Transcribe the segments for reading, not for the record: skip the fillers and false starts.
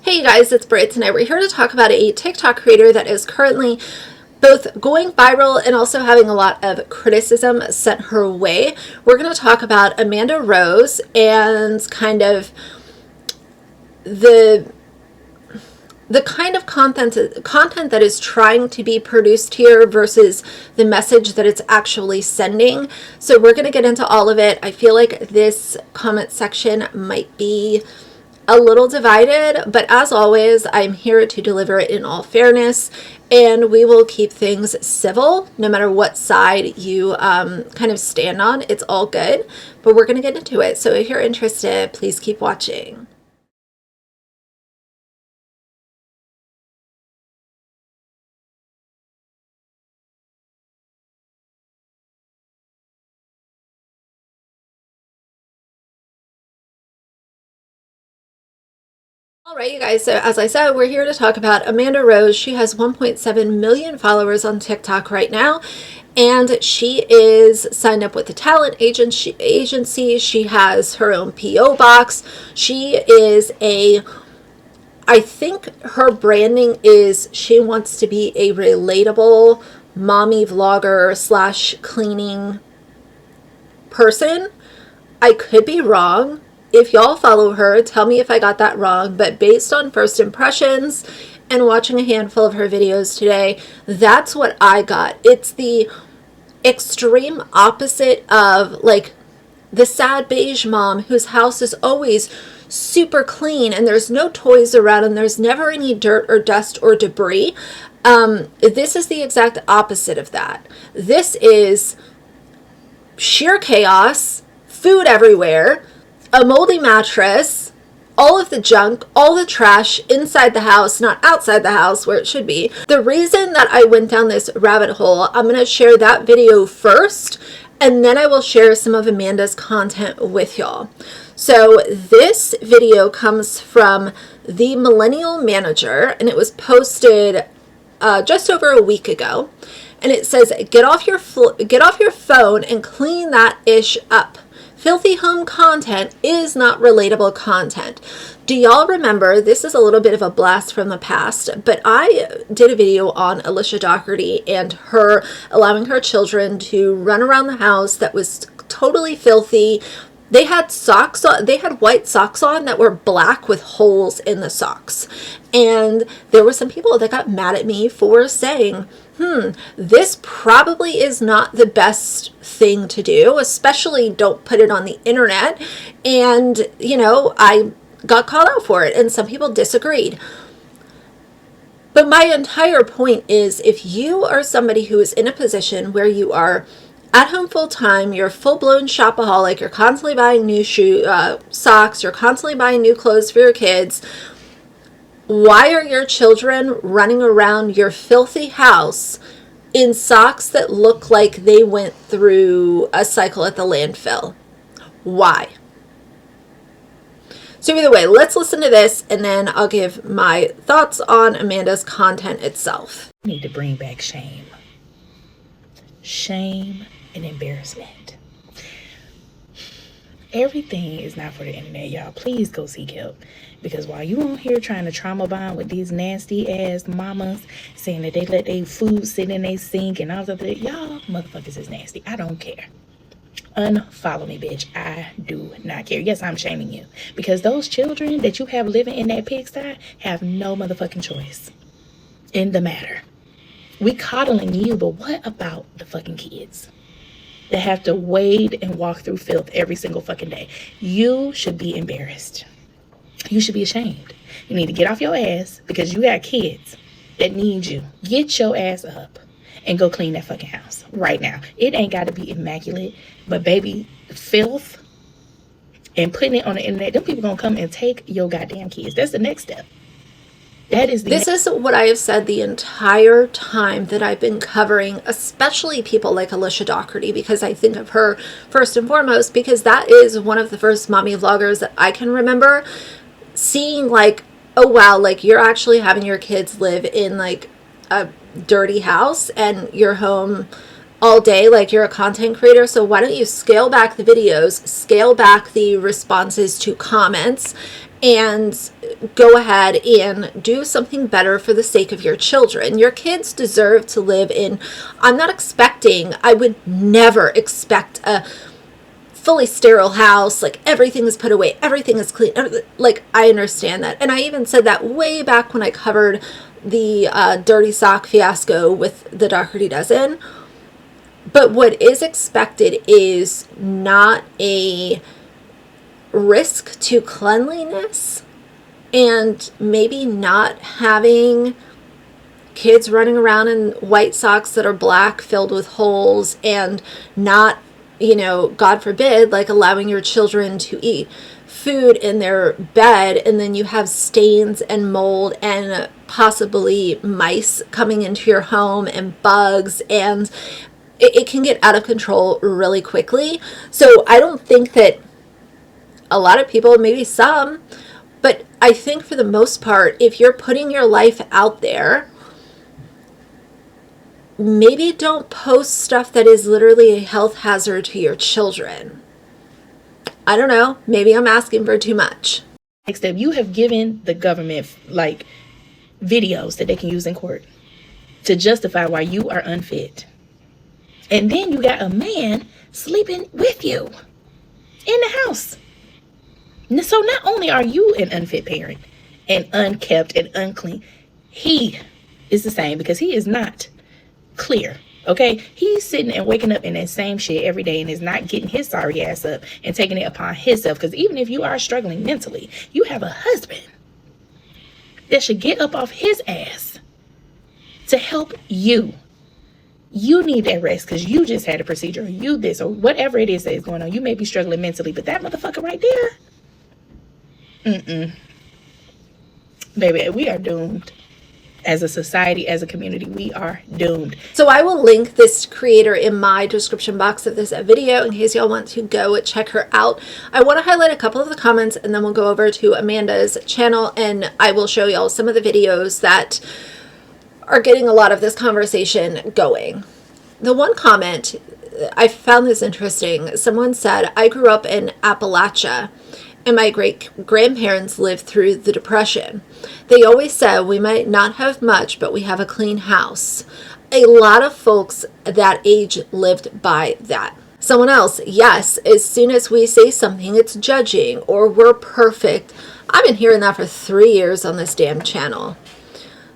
Hey guys, it's Britt. Tonight we're here to talk about a TikTok creator that is currently both going viral and also having a lot of criticism sent her way. We're going to talk about Amanda Rose and kind of the kind of content that is trying to be produced here versus the message that it's actually sending. So we're going to get into all of it. I feel like this comment section might be a little divided, but as always, I'm here to deliver it in all fairness, and we will keep things civil no matter what side you kind of stand on. It's all good, but we're going to get into it. So if you're interested, please keep watching. All right, you guys, so as I said, we're here to talk about Amanda Rose. She has 1.7 million followers on TikTok right now, and she is signed up with the talent agency. She has her own P.O. box. She is I think her branding is she wants to be a relatable mommy vlogger / cleaning person. I could be wrong. If y'all follow her, tell me if I got that wrong, but based on first impressions and watching a handful of her videos today, that's what I got. It's the extreme opposite of like the sad beige mom whose house is always super clean and there's no toys around and there's never any dirt or dust or debris. This is the exact opposite of that. This is sheer chaos, food everywhere, a moldy mattress, all of the junk, all the trash inside the house, not outside the house where it should be. The reason that I went down this rabbit hole, I'm going to share that video first, and then I will share some of Amanda's content with y'all. So this video comes from the Millennial Manager, and it was posted just over a week ago. And it says, get off your phone and clean that ish up. Filthy home content is not relatable content. Do y'all remember, this is a little bit of a blast from the past, but I did a video on Alicia Dougherty and her allowing her children to run around the house that was totally filthy. They had socks on, they had white socks on that were black with holes in the socks. And there were some people that got mad at me for saying, this probably is not the best thing to do, especially don't put it on the internet. And, you know, I got called out for it and some people disagreed. But my entire point is, if you are somebody who is in a position where you are at home full time, you're full-blown shopaholic, you're constantly buying new socks, you're constantly buying new clothes for your kids, why are your children running around your filthy house in socks that look like they went through a cycle at the landfill? Why? So either way, let's listen to this and then I'll give my thoughts on Amanda's content itself. We need to bring back shame. Shame and embarrassment. Everything is not for the internet, y'all. Please go seek help. Because while you on here trying to trauma bond with these nasty ass mamas saying that they let their food sit in their sink and all of that, y'all motherfuckers is nasty. I don't care. Unfollow me, bitch. I do not care. Yes, I'm shaming you. Because those children that you have living in that pigsty have no motherfucking choice in the matter. We coddling you, but what about the fucking kids that have to wade and walk through filth every single fucking day? You should be embarrassed. You should be ashamed. You need to get off your ass because you got kids that need you. Get your ass up and go clean that fucking house right now. It ain't got to be immaculate, but baby, filth and putting it on the internet, them people gonna come and take your goddamn kids. That's the next step. This is what I have said the entire time that I've been covering, especially people like Alicia Dougherty, because I think of her first and foremost, because that is one of the first mommy vloggers that I can remember seeing, like, oh wow, like you're actually having your kids live in like a dirty house and you're home all day, like you're a content creator, so why don't you scale back the videos, scale back the responses to comments, and go ahead and do something better for the sake of your children. Your kids deserve to live in, I would never expect a fully sterile house, like everything is put away, everything is clean. Like, I understand that. And I even said that way back when I covered the dirty sock fiasco with the Dougherty dozen. But what is expected is not a risk to cleanliness, and maybe not having kids running around in white socks that are black filled with holes, and not, God forbid, like allowing your children to eat food in their bed, and then you have stains and mold and possibly mice coming into your home and bugs, and it can get out of control really quickly. So I don't think that a lot of people, maybe some, but I think for the most part, if you're putting your life out there, maybe don't post stuff that is literally a health hazard to your children. I don't know. Maybe I'm asking for too much. Next step, you have given the government like videos that they can use in court to justify why you are unfit. And then you got a man sleeping with you in the house. So not only are you an unfit parent and unkept and unclean, he is the same, because he is not clear. Okay, he's sitting and waking up in that same shit every day and is not getting his sorry ass up and taking it upon himself. Because even if you are struggling mentally, you have a husband that should get up off his ass to help you. You need that rest because you just had a procedure, or you this, or whatever it is that is going on. You may be struggling mentally, but that motherfucker right there, baby, we are doomed. As a society, as a community, we are doomed. So I will link this creator in my description box of this video in case y'all want to go check her out. I want to highlight a couple of the comments, and then we'll go over to Amanda's channel, and I will show y'all some of the videos that are getting a lot of this conversation going. The one comment, I found this interesting. Someone said, I grew up in Appalachia, and my great-grandparents lived through the Depression. They always said we might not have much, but we have a clean house. A lot of folks that age lived by that. Someone else, yes, as soon as we say something, it's judging, or we're perfect. I've been hearing that for 3 years on this damn channel.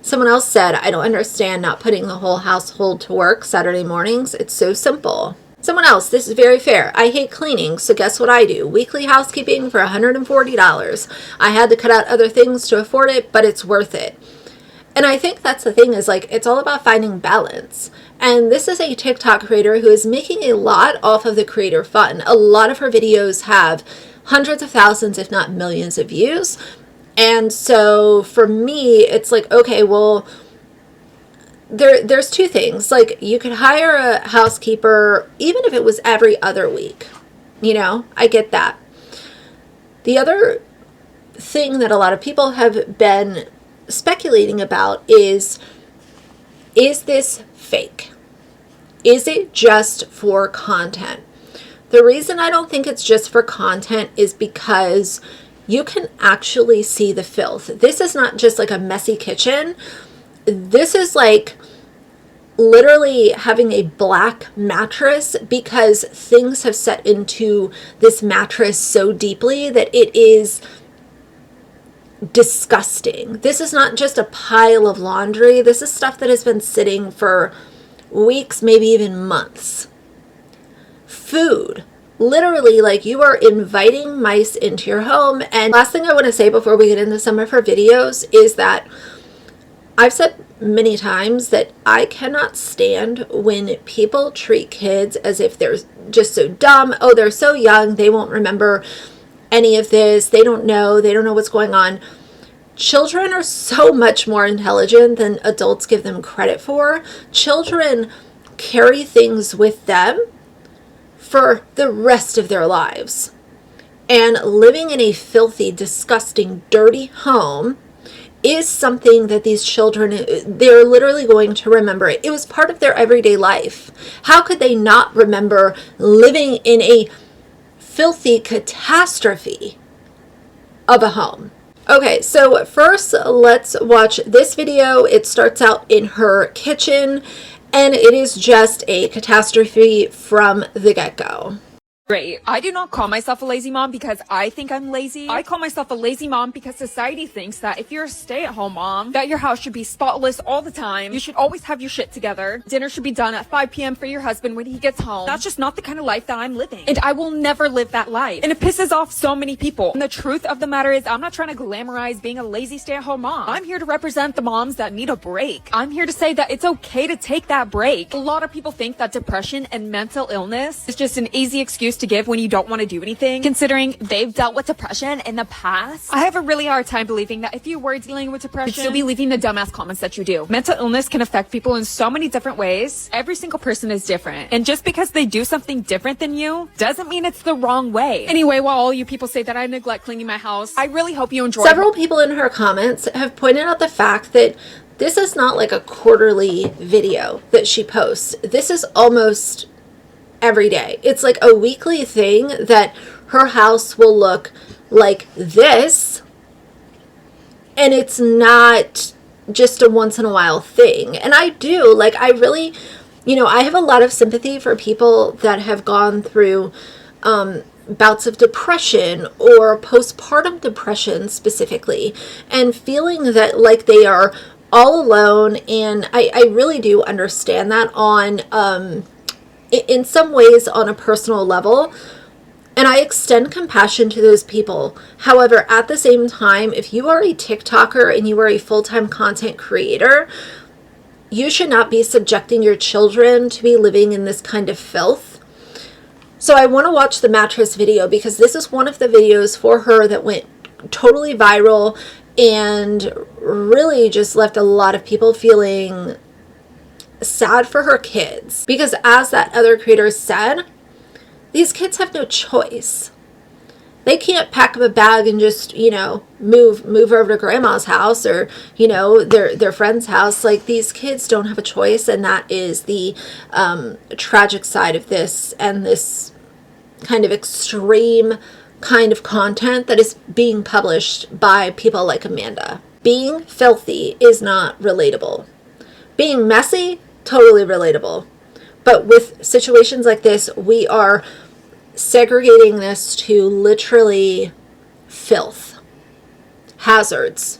Someone else said, I don't understand not putting the whole household to work Saturday mornings. It's so simple. Someone else, this is very fair. I hate cleaning, so guess what I do? Weekly housekeeping for $140. I had to cut out other things to afford it, but it's worth it. And I think that's the thing, is like, it's all about finding balance. And this is a TikTok creator who is making a lot off of the creator fund. A lot of her videos have hundreds of thousands, if not millions of views. And so for me, it's like, okay, well, there's two things. Like, you could hire a housekeeper, even if it was every other week. I get that. The other thing that a lot of people have been speculating about is this fake? Is it just for content? The reason I don't think it's just for content is because you can actually see the filth. This is not just like a messy kitchen. This is like literally having a black mattress because things have set into this mattress so deeply that it is disgusting. This is not just a pile of laundry. This is stuff that has been sitting for weeks, maybe even months. Food. Literally, like, you are inviting mice into your home. And last thing I want to say before we get into some of her videos is that I've said many times that I cannot stand when people treat kids as if they're just so dumb. Oh, they're so young, they won't remember any of this. They don't know what's going on. Children are so much more intelligent than adults give them credit for. Children carry things with them for the rest of their lives. And living in a filthy, disgusting, dirty home is something that these children, they're literally going to remember it. It was part of their everyday life. How could they not remember living in a filthy catastrophe? of a home. Okay, so first let's watch this video. It starts out in her kitchen, and it is just a catastrophe from the get-go. Great. I do not call myself a lazy mom because I think I'm lazy. I call myself a lazy mom because society thinks that if you're a stay-at-home mom, that your house should be spotless all the time. You should always have your shit together. Dinner should be done at 5 p.m. for your husband when he gets home. That's just not the kind of life that I'm living. And I will never live that life. And it pisses off so many people. And the truth of the matter is, I'm not trying to glamorize being a lazy stay-at-home mom. I'm here to represent the moms that need a break. I'm here to say that it's okay to take that break. A lot of people think that depression and mental illness is just an easy excuse to give when you don't want to do anything, considering they've dealt with depression in the past. I have a really hard time believing that if you were dealing with depression, you'd still be leaving the dumbass comments that you do. Mental illness can affect people in so many different ways. Every single person is different, and just because they do something different than you doesn't mean it's the wrong way. Anyway, while all you people say that I neglect cleaning my house, I really hope you enjoy. Several people in her comments have pointed out the fact that this is not like a quarterly video that she posts. This is almost every day. It's like a weekly thing that her house will look like this, and it's not just a once in a while thing. And I do, like, I really, I have a lot of sympathy for people that have gone through bouts of depression or postpartum depression specifically, and feeling that like they are all alone. And I really do understand that on in some ways on a personal level, and I extend compassion to those people. However, at the same time, if you are a TikToker and you are a full-time content creator, you should not be subjecting your children to be living in this kind of filth. So I want to watch the mattress video because this is one of the videos for her that went totally viral and really just left a lot of people feeling sad for her kids, because as that other creator said, these kids have no choice. They can't pack up a bag and just move over to grandma's house or their friend's house. Like, these kids don't have a choice, and that is the tragic side of this, and this kind of extreme kind of content that is being published by people like Amanda. Being filthy is not relatable. Being messy, totally relatable. But with situations like this, we are segregating this to literally filth, hazards.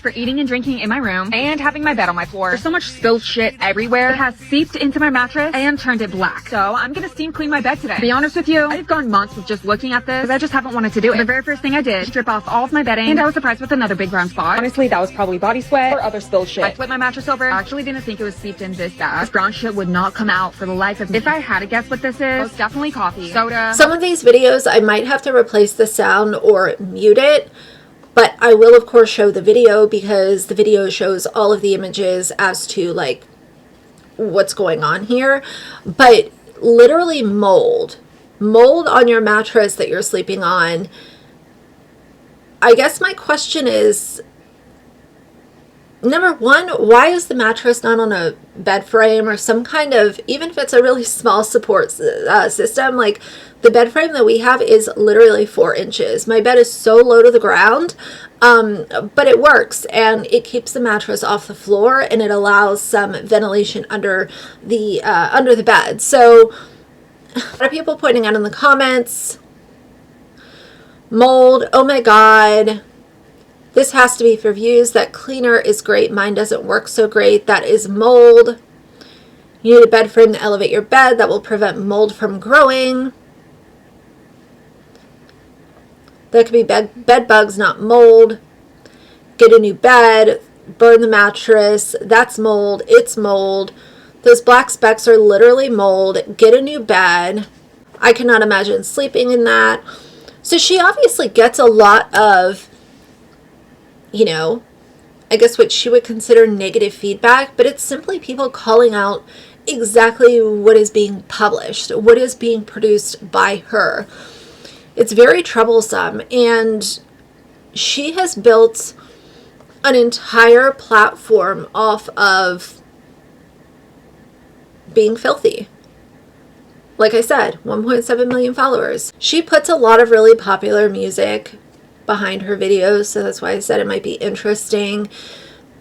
For eating and drinking in my room and having my bed on my floor. There's so much spilled shit everywhere. It has seeped into my mattress and turned it black. So I'm gonna steam clean my bed today. To be honest with you, I've gone months with just looking at this because I just haven't wanted to do it. The very first thing I did, strip off all of my bedding, and I was surprised with another big brown spot. Honestly, that was probably body sweat or other spilled shit. I flipped my mattress over. I actually didn't think it was seeped in this bad. This brown shit would not come out for the life of me. If I had to guess what this is, it's definitely coffee, soda. Some of these videos I might have to replace the sound or mute it, but I will of course show the video because the video shows all of the images as to like what's going on here. But literally mold on your mattress that you're sleeping on. I guess my question is, number one, why is the mattress not on a bed frame or some kind of, even if it's a really small support system? Like, the bed frame that we have is literally 4 inches. My bed is so low to the ground, but it works, and it keeps the mattress off the floor, and it allows some ventilation under the bed. So a lot of people pointing out in the comments, mold, oh my god, this has to be for views. That cleaner is great. Mine doesn't work so great. That is mold. You need a bed frame to elevate your bed. That will prevent mold from growing. That could be bed bugs, not mold. Get a new bed. Burn the mattress. That's mold. It's mold. Those black specks are literally mold. Get a new bed. I cannot imagine sleeping in that. So she obviously gets a lot of, I guess what she would consider negative feedback, but it's simply people calling out exactly what is being published, what is being produced by her. It's very troublesome, and she has built an entire platform off of being filthy. Like I said, 1.7 million followers. She puts a lot of really popular music behind her videos, so that's why I said it might be interesting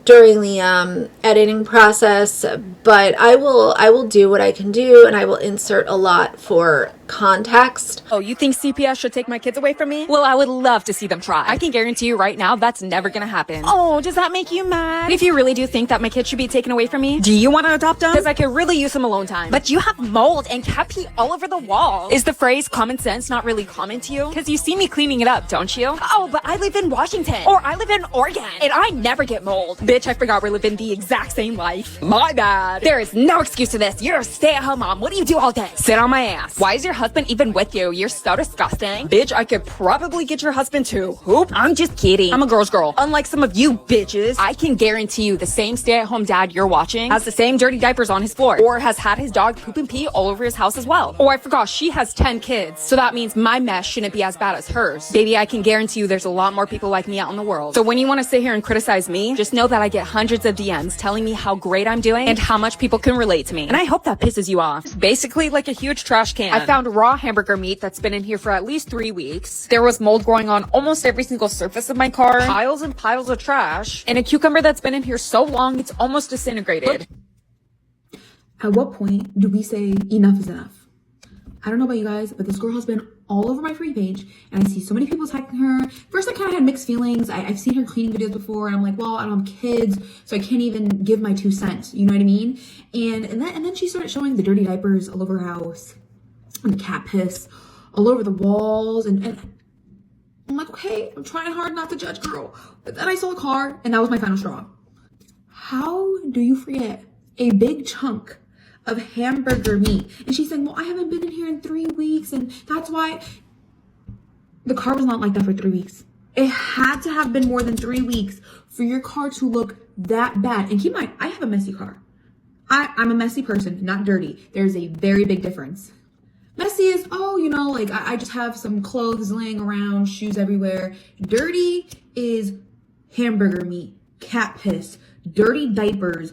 during the editing process, but I will do what I can do, and I will insert a lot for context. Oh, you think CPS should take my kids away from me? Well, I would love to see them try. I can guarantee you right now that's never gonna happen. Oh, does that make you mad? If you really do think that my kids should be taken away from me, do you want to adopt them? Because I could really use some alone time. But you have mold and cat pee all over the wall. Is the phrase common sense not really common to you? Because you see me cleaning it up, don't you? Oh, but I live in Washington. Or I live in Oregon. And I never get mold. Bitch, I forgot we're living the exact same life. My bad. There is no excuse to this. You're a stay-at-home mom. What do you do all day? Sit on my ass. Why is your husband even with you? You're so disgusting. Bitch, I could probably get your husband too. Hoop. I'm just kidding. I'm a girl's girl. Unlike some of you bitches, I can guarantee you the same stay-at-home dad you're watching has the same dirty diapers on his floor, or has had his dog poop and pee all over his house as well. Oh, I forgot, she has 10 kids, so that means my mess shouldn't be as bad as hers. Baby, I can guarantee you there's a lot more people like me out in the world. So when you want to sit here and criticize me, just know that I get hundreds of DMs telling me how great I'm doing and how much people can relate to me. And I hope that pisses you off. It's basically like a huge trash can. I found raw hamburger meat that's been in here for at least 3 weeks. There was mold growing on almost every single surface of my car. Piles and piles of trash. And a cucumber that's been in here so long it's almost disintegrated. At what point do we say enough is enough? I don't know about you guys, but this girl has been all over my free page, and I see so many people attacking her. First, I kind of had mixed feelings. I've seen her cleaning videos before, and I'm like, well, I don't have kids, so I can't even give my 2 cents. You know what I mean? And then she started showing the dirty diapers all over her house, and the cat piss all over the walls, and I'm like, okay, I'm trying hard not to judge, girl. But then I saw the car, and that was my final straw. How do you forget a big chunk of hamburger meat? And she's saying, well, I haven't been in here in 3 weeks, and that's why. The car was not like that for 3 weeks. It had to have been more than 3 weeks for your car to look that bad. And keep in mind, I have a messy car. I'm a messy person, not dirty. There's a very big difference. Messy is, oh, you know, like I just have some clothes laying around, shoes everywhere. Dirty is hamburger meat, cat piss, dirty diapers,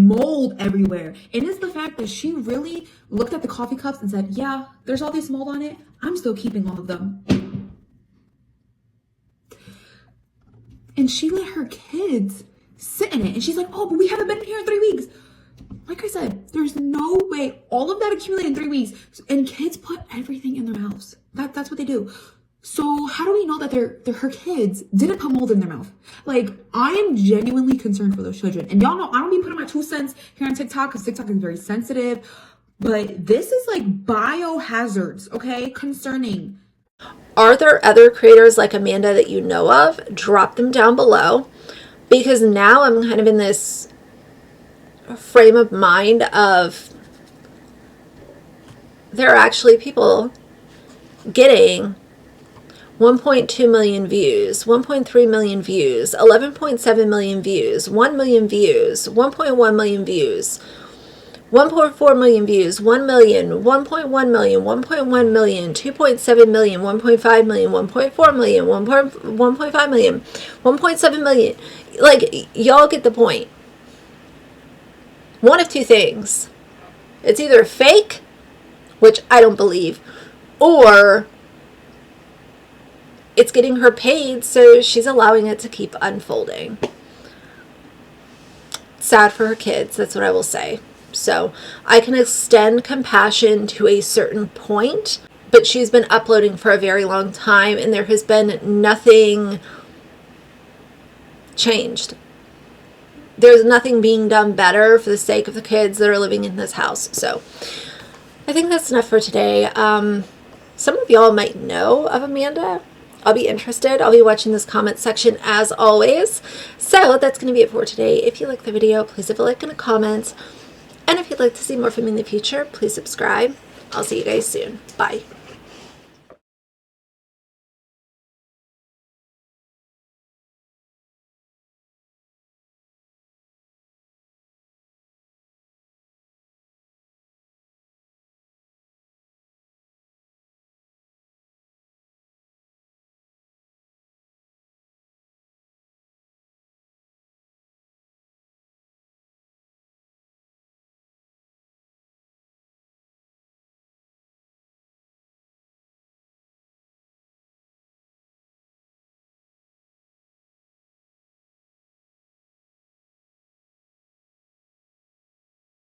mold everywhere. And it's the fact that she really looked at the coffee cups and said, yeah, there's all this mold on it. I'm still keeping all of them. And she let her kids sit in it. And she's like, oh, but we haven't been in here in 3 weeks. Like I said, there's no way all of that accumulated in 3 weeks. And kids put everything in their mouths. That's what they do. So how do we know that her kids didn't put mold in their mouth? Like, I am genuinely concerned for those children. And y'all know I don't be putting my 2 cents here on TikTok because TikTok is very sensitive. But this is like biohazards, okay? Concerning. Are there other creators like Amanda that you know of? Drop them down below, because now I'm kind of in this frame of mind of there are actually people getting 1.2 million views, 1.3 million views, 11.7 million views, 1 million views, 1.1 million views, 1.4 million views, 1 million, 1.1 million, 1.1 million, 2.7 million, 1.5 million, 1.4 million, 1.5 million, 1.7 million. Like, y'all get the point. One of two things. It's either fake, which I don't believe, or it's getting her paid, so she's allowing it to keep unfolding. Sad for her kids, that's what I will say. So I can extend compassion to a certain point, but she's been uploading for a very long time, and there has been nothing changed. There's nothing being done better for the sake of the kids that are living in this house. So I think that's enough for today. Some of y'all might know of Amanda. I'll be interested. I'll be watching this comment section as always. So that's going to be it for today. If you like the video, please leave a like and a comment. And if you'd like to see more from me in the future, please subscribe. I'll see you guys soon. Bye.